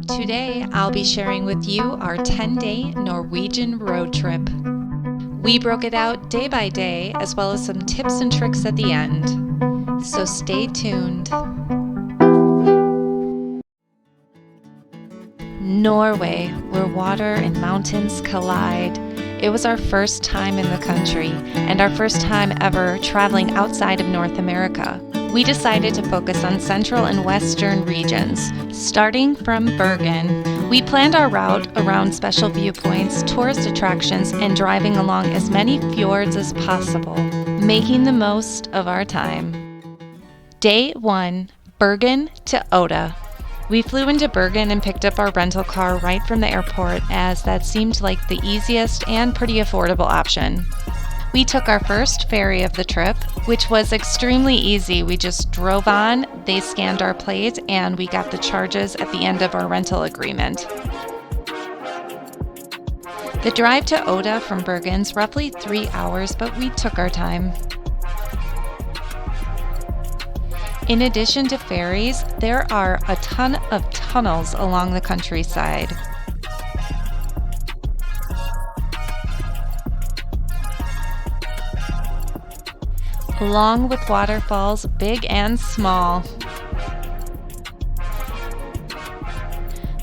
Today, I'll be sharing with you our 10-day Norwegian road trip. We broke it out day by day, as well as some tips and tricks at the end. So stay tuned. Norway, where water and mountains collide. It was our first time in the country, and our first time ever traveling outside of North America. We decided to focus on central and western regions. Starting from Bergen, we planned our route around special viewpoints, tourist attractions, and driving along as many fjords as possible, making the most of our time. Day 1, Bergen to Odda. We flew into Bergen and picked up our rental car right from the airport, as that seemed like the easiest and pretty affordable option. We took our first ferry of the trip, which was extremely easy. We just drove on, they scanned our plate, and we got the charges at the end of our rental agreement. The drive to Odda from Bergen's roughly 3 hours, but we took our time. In addition to ferries, there are a ton of tunnels along the countryside. Along with waterfalls, big and small.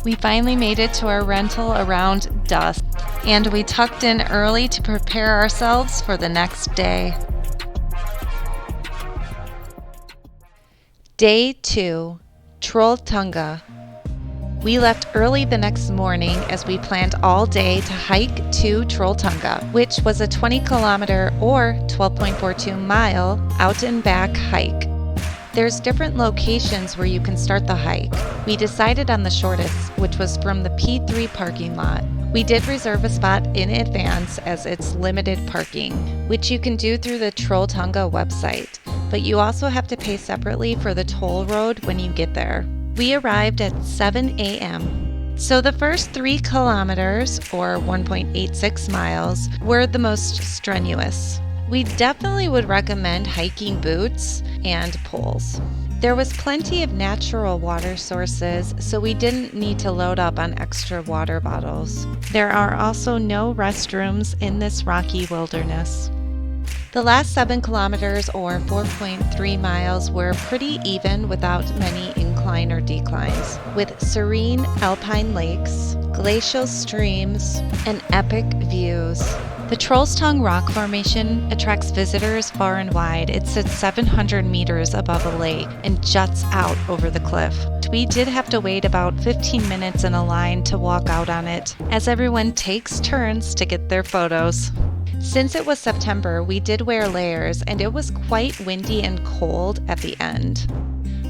We finally made it to our rental around dusk, and we tucked in early to prepare ourselves for the next day. Day 2, Trolltunga. We left early the next morning as we planned all day to hike to Trolltunga, which was a 20-kilometer or 12.42 mile out and back hike. There's different locations where you can start the hike. We decided on the shortest, which was from the P3 parking lot. We did reserve a spot in advance as it's limited parking, which you can do through the Trolltunga website, but you also have to pay separately for the toll road when you get there. We arrived at 7 a.m. So the first 3 kilometers, or 1.86 miles, were the most strenuous. We definitely would recommend hiking boots and poles. There was plenty of natural water sources, so we didn't need to load up on extra water bottles. There are also no restrooms in this rocky wilderness. The last 7 kilometers, or 4.3 miles, were pretty even without many incline or declines, with serene alpine lakes, glacial streams, and epic views. The Trolltunga rock formation attracts visitors far and wide. It sits 700 meters above a lake and juts out over the cliff. We did have to wait about 15 minutes in a line to walk out on it, as everyone takes turns to get their photos. Since it was September, we did wear layers, and it was quite windy and cold at the end.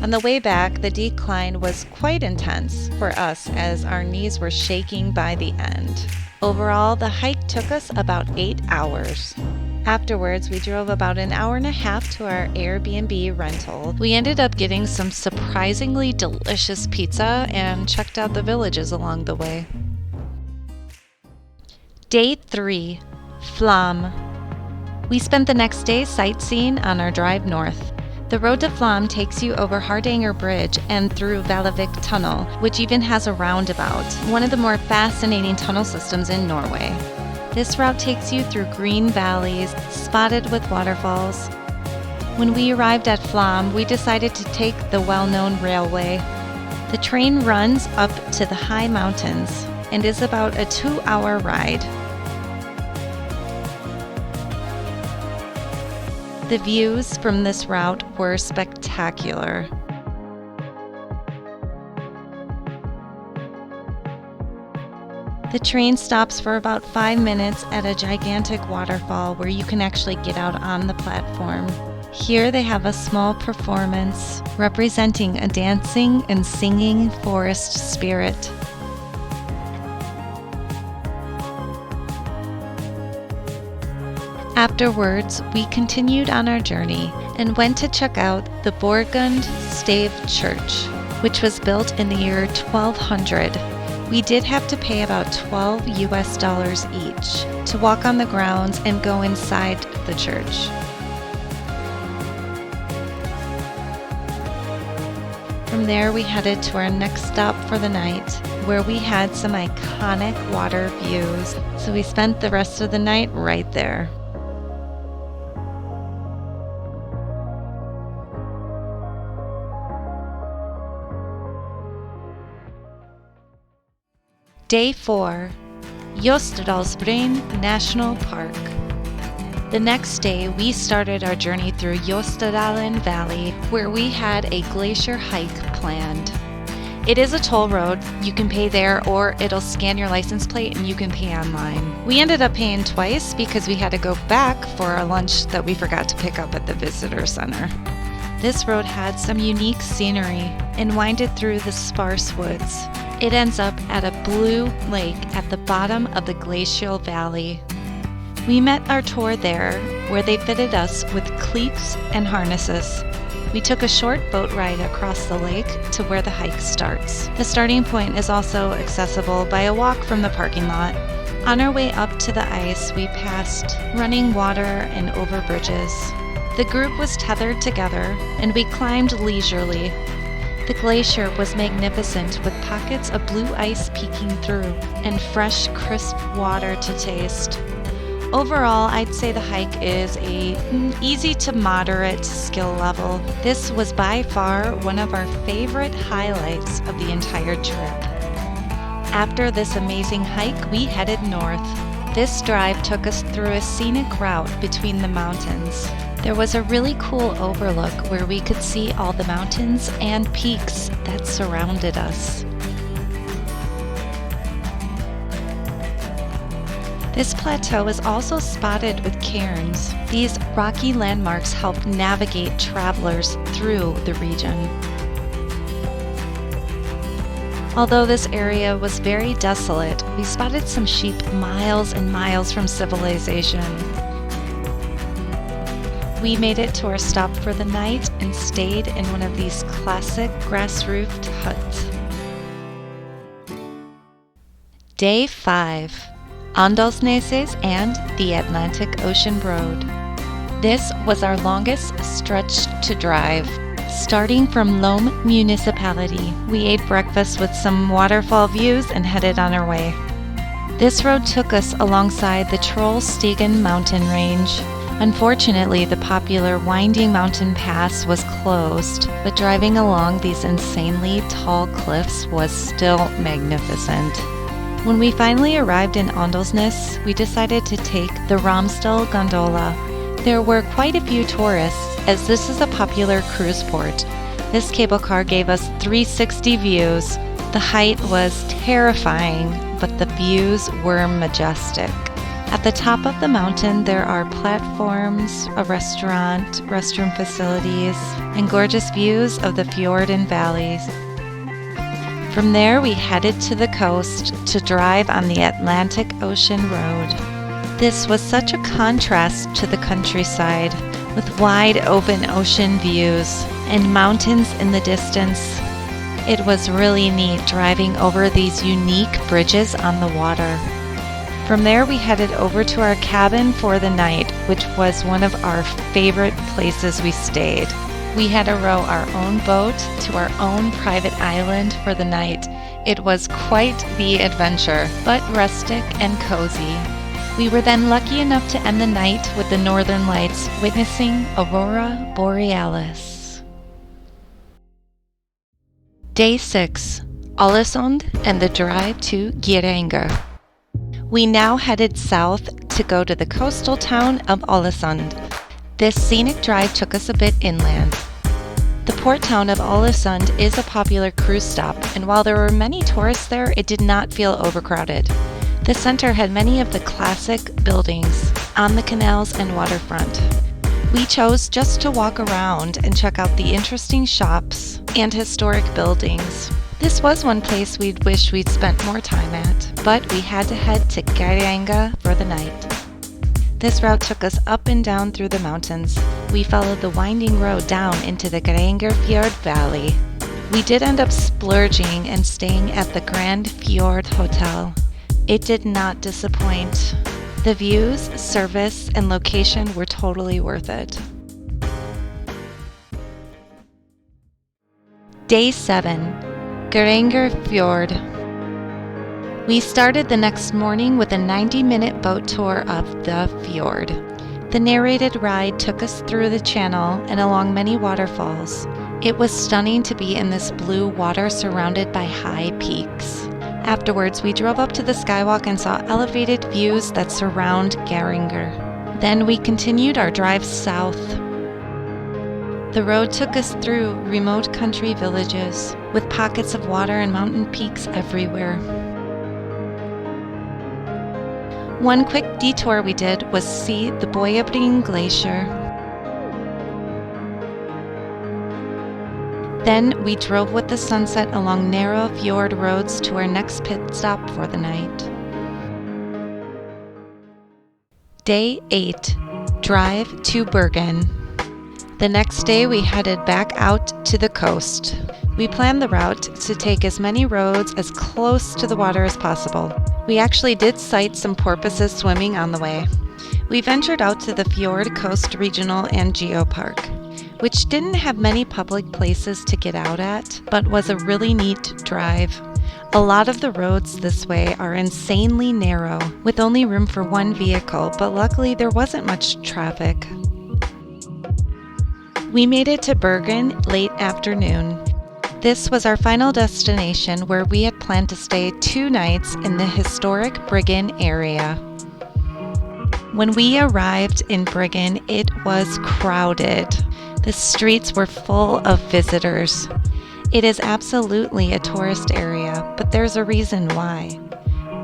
On the way back, the decline was quite intense for us, as our knees were shaking by the end. Overall, the hike took us about 8 hours. Afterwards, we drove about an hour and a half to our Airbnb rental. We ended up getting some surprisingly delicious pizza and checked out the villages along the way. Day 3. Flam. We spent the next day sightseeing on our drive north. The road to Flam takes you over Hardanger Bridge and through Valevik Tunnel, which even has a roundabout, one of the more fascinating tunnel systems in Norway. This route takes you through green valleys, spotted with waterfalls. When we arrived at Flam, we decided to take the well-known railway. The train runs up to the high mountains and is about a 2-hour ride. The views from this route were spectacular. The train stops for about 5 minutes at a gigantic waterfall where you can actually get out on the platform. Here they have a small performance representing a dancing and singing forest spirit. Afterwards, we continued on our journey and went to check out the Borgund Stave church, which was built in the year 1200. We did have to pay about $12 each to walk on the grounds and go inside the church. From From there, we headed to our next stop for the night, where we had some iconic water views, so we spent the rest of the night right there. Day 4, Jostedalsbreen National Park. The next day, we started our journey through Jostedalen Valley, where we had a glacier hike planned. It is a toll road. You can pay there, or it'll scan your license plate and you can pay online. We ended up paying twice because we had to go back for our lunch that we forgot to pick up at the visitor center. This road had some unique scenery and winded through the sparse woods. It ends up at a blue lake at the bottom of the glacial valley. We met our tour there, where they fitted us with cleats and harnesses. We took a short boat ride across the lake to where the hike starts. The starting point is also accessible by a walk from the parking lot. On our way up to the ice, we passed running water and over bridges. The group was tethered together, and we climbed leisurely. The glacier was magnificent, with pockets of blue ice peeking through and fresh, crisp water to taste. Overall, I'd say the hike is a easy to moderate skill level. This was by far one of our favorite highlights of the entire trip. After this amazing hike, we headed north. This drive took us through a scenic route between the mountains. There was a really cool overlook where we could see all the mountains and peaks that surrounded us. This plateau is also spotted with cairns. These rocky landmarks help navigate travelers through the region. Although this area was very desolate, we spotted some sheep miles and miles from civilization. We made it to our stop for the night and stayed in one of these classic grass-roofed huts. Day 5. Andalsnes and the Atlantic Ocean Road. This was our longest stretch to drive. Starting from Lom Municipality, we ate breakfast with some waterfall views and headed on our way. This road took us alongside the Trolltunga mountain range. Unfortunately, the popular winding mountain pass was closed, but driving along these insanely tall cliffs was still magnificent. When we finally arrived in Andalsnes, we decided to take the Ramsdal gondola. There were quite a few tourists, as this is a popular cruise port. This cable car gave us 360 views. The height was terrifying, but the views were majestic. At the top of the mountain, there are platforms, a restaurant, restroom facilities, and gorgeous views of the fjord and valleys. From there, we headed to the coast to drive on the Atlantic Ocean Road. This was such a contrast to the countryside, with wide open ocean views and mountains in the distance. It was really neat driving over these unique bridges on the water. From there, we headed over to our cabin for the night, which was one of our favorite places we stayed. We had to row our own boat to our own private island for the night. It was quite the adventure, but rustic and cozy. We were then lucky enough to end the night with the northern lights, witnessing Aurora Borealis. Day 6, Alesund and the drive to Geiranger. We now headed south to go to the coastal town of Alesund. This scenic drive took us a bit inland. The port town of Alesund is a popular cruise stop, and while there were many tourists there, it did not feel overcrowded. The center had many of the classic buildings on the canals and waterfront. We chose just to walk around and check out the interesting shops and historic buildings. This was one place we'd wish we'd spent more time at, but we had to head to Geiranger for the night. This route took us up and down through the mountains. We followed the winding road down into the Geirangerfjord valley. We did end up splurging and staying at the Grand Fjord Hotel. It did not disappoint. The views, service, and location were totally worth it. Day 7, Geirangerfjord. We started the next morning with a 90-minute boat tour of the fjord. The narrated ride took us through the channel and along many waterfalls. It was stunning to be in this blue water surrounded by high peaks. Afterwards, we drove up to the skywalk and saw elevated views that surround Geiranger. Then we continued our drive south. The road took us through remote country villages with pockets of water and mountain peaks everywhere. One quick detour we did was see the Borgund Glacier. Then we drove with the sunset along narrow fjord roads to our next pit stop for the night. Day 8, drive to Bergen. The next day we headed back out to the coast. We planned the route to take as many roads as close to the water as possible. We actually did sight some porpoises swimming on the way. We ventured out to the Fjord Coast Regional and Geopark, which didn't have many public places to get out at, but was a really neat drive. A lot of the roads this way are insanely narrow, with only room for one vehicle, but luckily there wasn't much traffic. We made it to Bergen late afternoon. This was our final destination where we had planned to stay 2 nights in the historic Bryggen area. When we arrived in Bryggen, it was crowded. The streets were full of visitors. It is absolutely a tourist area, but there's a reason why.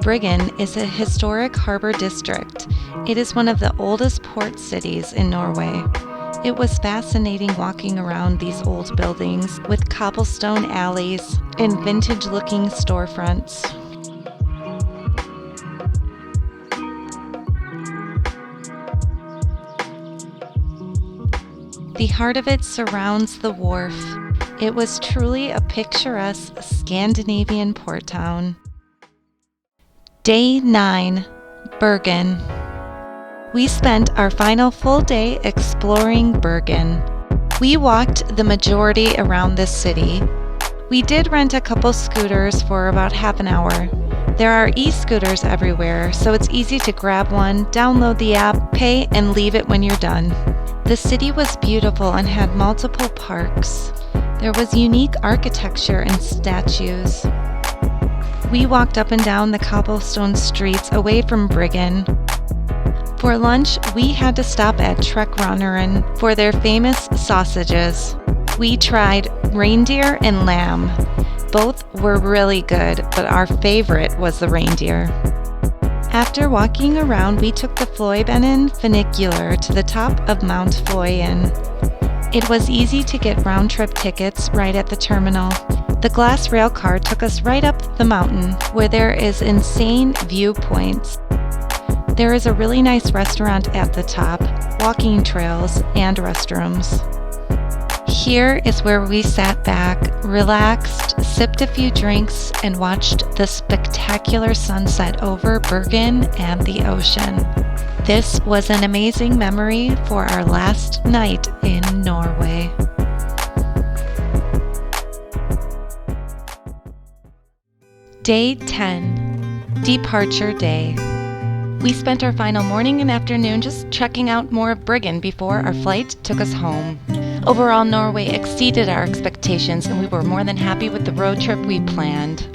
Bryggen is a historic harbor district. It is one of the oldest port cities in Norway. It was fascinating walking around these old buildings with cobblestone alleys and vintage-looking storefronts. The heart of it surrounds the wharf. It was truly a picturesque Scandinavian port town. Day 9, Bergen. We spent our final full day exploring Bergen. We walked the majority around this city. We did rent a couple scooters for about half an hour. There are e-scooters everywhere, so it's easy to grab one, download the app, pay, and leave it when you're done. The city was beautiful and had multiple parks. There was unique architecture and statues. We walked up and down the cobblestone streets away from Bryggen. For lunch, we had to stop at Trekroneren for their famous sausages. We tried reindeer and lamb. Both were really good, but our favorite was the reindeer. After walking around, we took the Fløibanen funicular to the top of Mount Fløyen. It was easy to get round-trip tickets right at the terminal. The glass rail car took us right up the mountain, where there is insane viewpoints. There is a really nice restaurant at the top, walking trails, and restrooms. Here is where we sat back, relaxed, sipped a few drinks, and watched the spectacular sunset over Bergen and the ocean. This was an amazing memory for our last night in Norway. Day 10, Departure Day. We spent our final morning and afternoon just checking out more of Bryggen before our flight took us home. Overall, Norway exceeded our expectations and we were more than happy with the road trip we planned.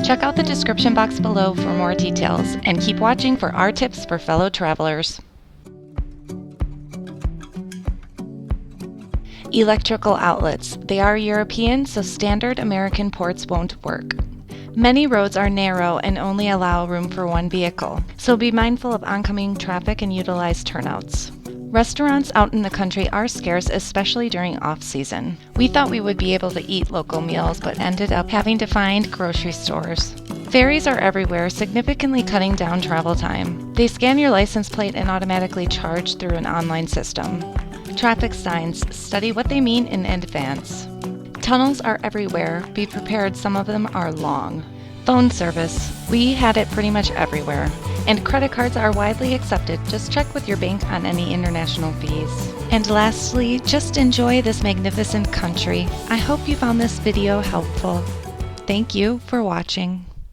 Check out the description box below for more details and keep watching for our tips for fellow travelers. Electrical outlets. They are European, so standard American ports won't work. Many roads are narrow and only allow room for one vehicle, so be mindful of oncoming traffic and utilize turnouts. Restaurants out in the country are scarce, especially during off-season. We thought we would be able to eat local meals, but ended up having to find grocery stores. Ferries are everywhere, significantly cutting down travel time. They scan your license plate and automatically charge through an online system. Traffic signs. Study what they mean in advance. Tunnels are everywhere. Be prepared, some of them are long. Phone service. We had it pretty much everywhere. And credit cards are widely accepted. Just check with your bank on any international fees. And lastly, just enjoy this magnificent country. I hope you found this video helpful. Thank you for watching.